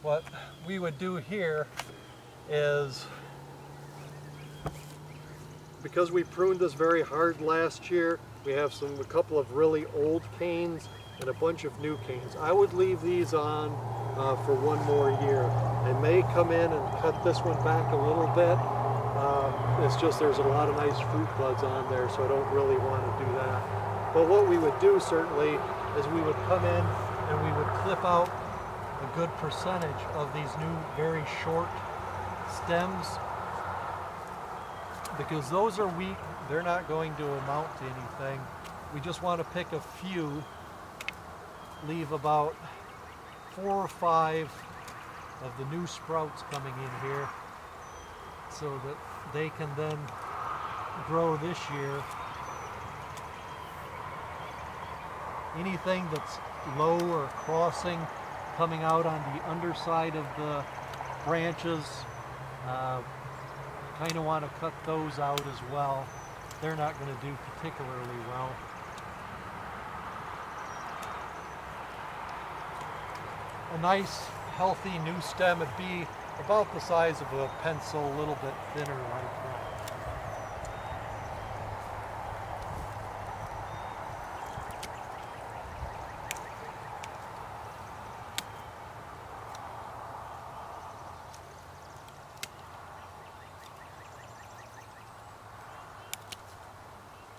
what we would do here is, because we pruned this very hard last year, we have a couple of really old canes and a bunch of new canes. I would leave these on for one more year. I may come in and cut this one back a little bit. It's just there's a lot of nice fruit buds on there, so I don't really want to do that. But what we would do certainly is we would come in and we would clip out a good percentage of these new very short stems, because those are weak. They're not going to amount to anything. We just want to pick a few, leave about 4 or 5 of the new sprouts coming in here so that they can then grow this year. Anything that's low or crossing coming out on the underside of the branches, kind of want to cut those out as well. They're not going to do particularly well. A nice healthy new stem would be about the size of a pencil, a little bit thinner like that.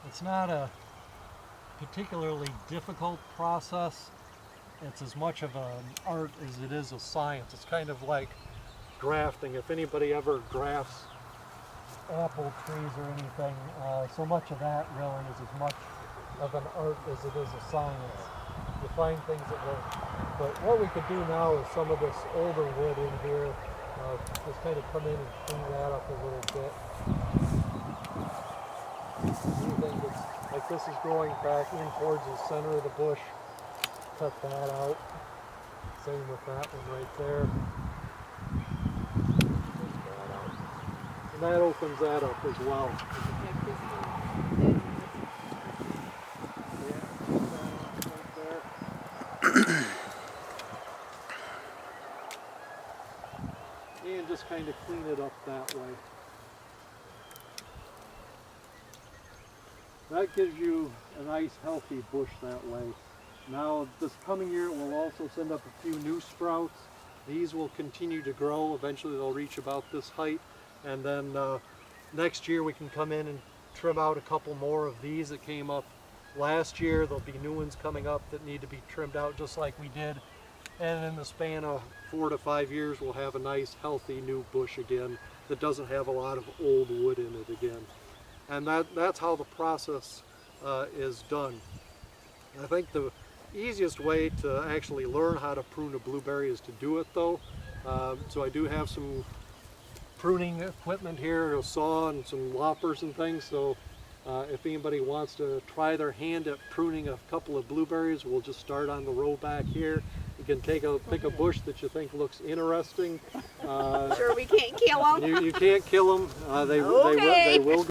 It's not a particularly difficult process. It's as much of an art as it is a science. It's kind of like grafting. If anybody ever grafts apple trees or anything, so much of that really is as much of an art as it is a science. You find things that work. But what we could do now is some of this older wood in here, just kind of come in and clean that up a little bit. Anything that's, like this is growing back in towards the center of the bush, cut that out. Same with that one right there. And that opens that up as well. And just kind of clean it up that way. That gives you a nice healthy bush that way. Now this coming year we'll also send up a few new sprouts. These will continue to grow. Eventually they'll reach about this height, and then next year we can come in and trim out a couple more of these that came up last year. There'll be new ones coming up that need to be trimmed out just like we did, and in the span of 4 to 5 years we'll have a nice healthy new bush again that doesn't have a lot of old wood in it again. And that's how the process is done. I think the easiest way to actually learn how to prune a blueberry is to do it though. So I do have some pruning equipment here, a saw and some loppers and things, so if anybody wants to try their hand at pruning a couple of blueberries, we'll just start on the row back here. You can pick a bush that you think looks interesting. Sure we can't kill them? You can't kill them. They will